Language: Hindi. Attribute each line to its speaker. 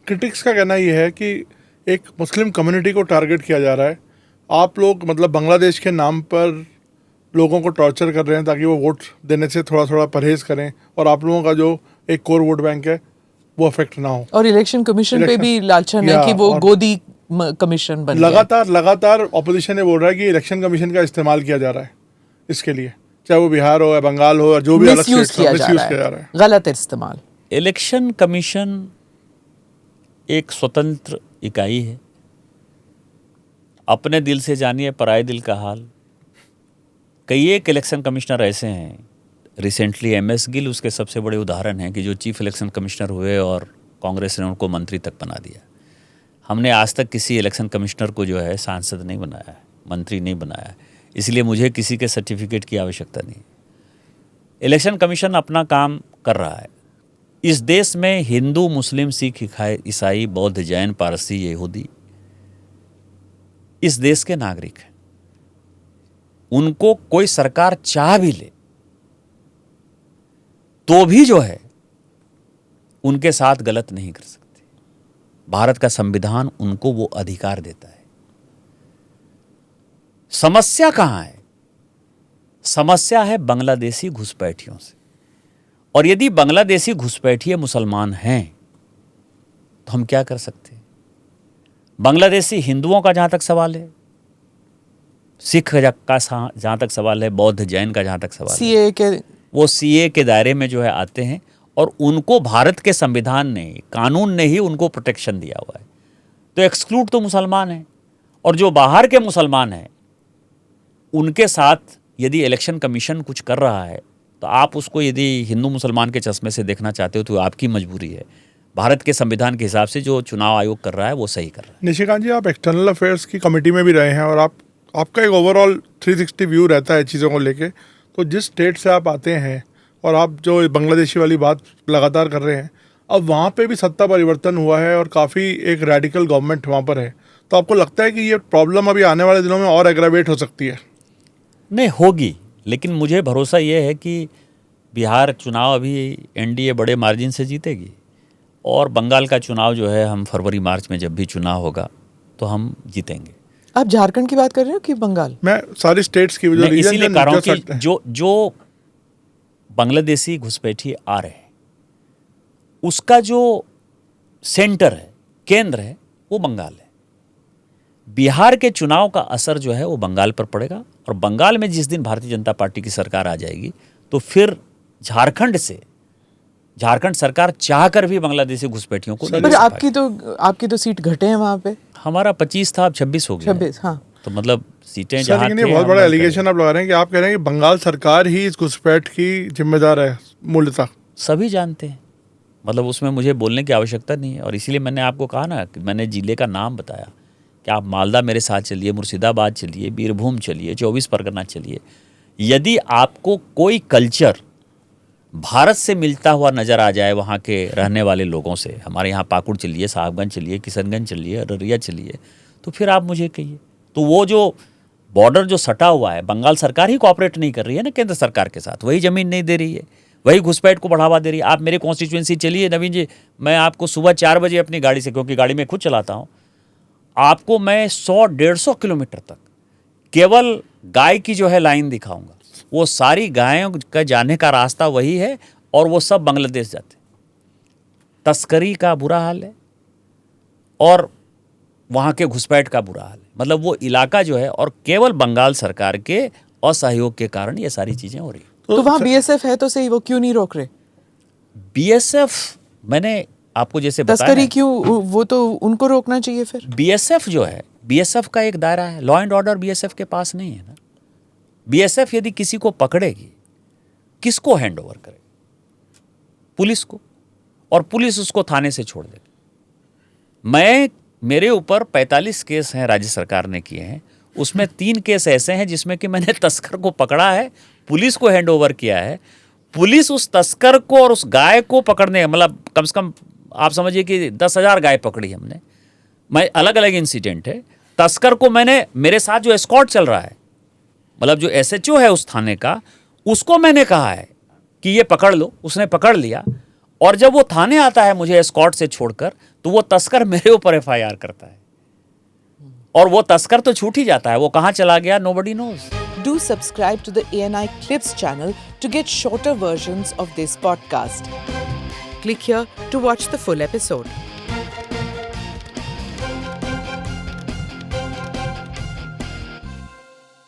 Speaker 1: क्रिटिक्स का कहना ये है कि एक मुस्लिम कम्युनिटी को टारगेट किया जा रहा है। आप लोग मतलब बांग्लादेश के नाम पर लोगों को टॉर्चर कर रहे हैं ताकि वो वोट देने से थोड़ा थोड़ा परहेज करें और आप लोगों का जो एक कोर वोट बैंक है वो अफेक्ट ना हो।
Speaker 2: और इलेक्शन कमीशन पे भी लालचन है कि वो गोदी कमीशन बन गया।
Speaker 1: लगातार ऑपोजिशन ये बोल रहा है कि इलेक्शन कमीशन का इस्तेमाल किया जा रहा है इसके लिए, चाहे वो बिहार हो या बंगाल हो या जो भी अलग
Speaker 2: मिसयूज किया जा रहा है, गलत इस्तेमाल।
Speaker 3: इलेक्शन कमीशन एक स्वतंत्र इकाई है। अपने दिल से जानिए पराये दिल का हाल। कई एक इलेक्शन कमिश्नर ऐसे हैं, रिसेंटली MS गिल उसके सबसे बड़े उदाहरण हैं कि जो चीफ इलेक्शन कमिश्नर हुए और कांग्रेस ने उनको मंत्री तक बना दिया। हमने आज तक किसी इलेक्शन कमिश्नर को जो है सांसद नहीं बनाया है, मंत्री नहीं बनाया है, इसलिए मुझे किसी के सर्टिफिकेट की आवश्यकता नहीं। इलेक्शन कमीशन अपना काम कर रहा है। इस देश में हिंदू, मुस्लिम, सिख, ईसाई, बौद्ध, जैन, पारसी, यहूदी इस देश के नागरिक हैं। उनको कोई सरकार चाह भी ले तो भी जो है उनके साथ गलत नहीं कर सकती। भारत का संविधान उनको वो अधिकार देता है। समस्या कहां है? समस्या है बांग्लादेशी घुसपैठियों से। और यदि बांग्लादेशी घुसपैठिए मुसलमान हैं तो हम क्या कर सकते हैं? बांग्लादेशी हिंदुओं का जहां तक सवाल है, सिख का जहां तक सवाल है, बौद्ध जैन का जहां तक सवाल है, वो CA के दायरे में जो है आते हैं और उनको भारत के संविधान ने, कानून ने ही उनको प्रोटेक्शन दिया हुआ है। तो एक्सक्लूड तो मुसलमान है। और जो बाहर के मुसलमान हैं उनके साथ यदि इलेक्शन कमीशन कुछ कर रहा है तो आप उसको यदि हिंदू मुसलमान के चश्मे से देखना चाहते हो तो आपकी मजबूरी है। भारत के संविधान के हिसाब से जो चुनाव आयोग कर रहा है वो सही कर रहा है।
Speaker 1: निशिकांत जी, आप एक्सटर्नल अफेयर्स की कमेटी में भी रहे हैं और आपका एक ओवरऑल 360 व्यू रहता है चीज़ों को लेके। तो जिस स्टेट से आप आते हैं और आप जो बांग्लादेशी वाली बात लगातार कर रहे हैं, अब वहाँ पे भी सत्ता परिवर्तन हुआ है और काफ़ी एक रेडिकल गवर्नमेंट वहाँ पर है, तो आपको लगता है कि ये प्रॉब्लम अभी आने वाले दिनों में और एग्रावेट हो सकती है?
Speaker 3: नहीं होगी, लेकिन मुझे भरोसा ये है कि बिहार चुनाव अभी NDA बड़े मार्जिन से जीतेगी और बंगाल का चुनाव जो है हम फरवरी मार्च में जब भी चुनाव होगा तो हम जीतेंगे।
Speaker 2: आप झारखंड की बात कर रहे हो कि बंगाल?
Speaker 1: मैं सारी स्टेट्स की
Speaker 3: मैं इसीलिए कह रहा हूं कि जो बांग्लादेशी घुसपैठी आ रहे हैं उसका जो सेंटर है, केंद्र है, वो बंगाल है। बिहार के चुनाव का असर जो है वो बंगाल पर पड़ेगा और बंगाल में जिस दिन भारतीय जनता पार्टी की सरकार आ जाएगी तो फिर झारखंड सरकार चाहकर भी बांग्लादेशी घुसपैठियों को नहीं।
Speaker 2: पर आपकी तो सीट घटे हैं वहां पे।
Speaker 3: हमारा 25 था, अब 26 हो गया।
Speaker 2: 26, हाँ।
Speaker 3: तो मतलब सीटें जहां थे,
Speaker 1: बहुत बड़ा एलिगेशन आप लगा रहे हैं कि आप कह रहे हैं कि बंगाल सरकार ही इस घुसपैठ की जिम्मेदार है मूलतः।
Speaker 3: सभी जानते हैं, मतलब उसमें मुझे बोलने की आवश्यकता नहीं है। और इसीलिए मैंने आपको कहा ना कि मैंने जिले का नाम बताया कि आप मालदा मेरे साथ चलिए, मुर्शिदाबाद चलिए, बीरभूम चलिए, 24 परगना चलिए। यदि आपको कोई कल्चर भारत से मिलता हुआ नज़र आ जाए वहाँ के रहने वाले लोगों से, हमारे यहाँ पाकुड़ चलिए, साहबगंज चलिए, किशनगंज चलिए, अररिया चलिए, तो फिर आप मुझे कहिए। तो वो जो बॉर्डर जो सटा हुआ है, बंगाल सरकार ही कोऑपरेट नहीं कर रही है ना केंद्र सरकार के साथ, वही ज़मीन नहीं दे रही है, वही घुसपैठ को बढ़ावा दे रही है। आप मेरे कॉन्स्टिट्यूएंसी चलिए नवीन जी, मैं आपको सुबह 4 बजे अपनी गाड़ी से, क्योंकि गाड़ी में खुद चलाता हूँ, आपको मैं 100-150 किलोमीटर तक केवल गाय की जो है लाइन दिखाऊंगा। वो सारी गायों का जाने का रास्ता वही है और वो सब बांग्लादेश जाते। तस्करी का बुरा हाल है और वहाँ के घुसपैठ का बुरा हाल है। मतलब वो इलाका जो है, और केवल बंगाल सरकार के असहयोग के कारण ये सारी चीज़ें हो रही।
Speaker 2: तो वहाँ BSF है तो सही, वो क्यों नहीं रोक रहे?
Speaker 3: BSF मैंने आपको जैसे बताया,
Speaker 2: तस्करी क्यों, वो तो उनको रोकना चाहिए फिर।
Speaker 3: BSF जो है, BSF का एक दायरा है, लॉ एंड ऑर्डर BSF के पास नहीं है ना। BSF यदि किसी को पकड़ेगी, किसको हैंड ओवर करेगी? पुलिस को, और पुलिस उसको थाने से छोड़ देगी। मेरे ऊपर 45 केस हैं राज्य सरकार ने किए हैं, उसमें 3 केस ऐसे हैं जिसमें कि मैंने तस्कर को पकड़ा है, पुलिस को हैंड ओवर किया है। पुलिस उस तस्कर को और उस गाय को पकड़ने, मतलब कम से कम आप समझिए कि 10,000 गाय पकड़ी हमने। मैं अलग अलग इंसिडेंट है। तस्कर को मैंने, मेरे साथ जो एस्कॉर्ट चल रहा है, मतलब जो SHO है उस थाने का, उसको मैंने कहा है कि ये पकड़ लो, उसने पकड़ लिया और जब वो थाने आता है मुझे एस्कॉर्ट से छोड़कर, तो वो तस्कर मेरे ऊपर FIR करता है, और वो तस्कर तो छूट ही जाता है, वो कहाँ चला गया nobody knows.
Speaker 2: Do subscribe to the ANI Clips channel to get shorter versions of this podcast. Click here to watch the full episode.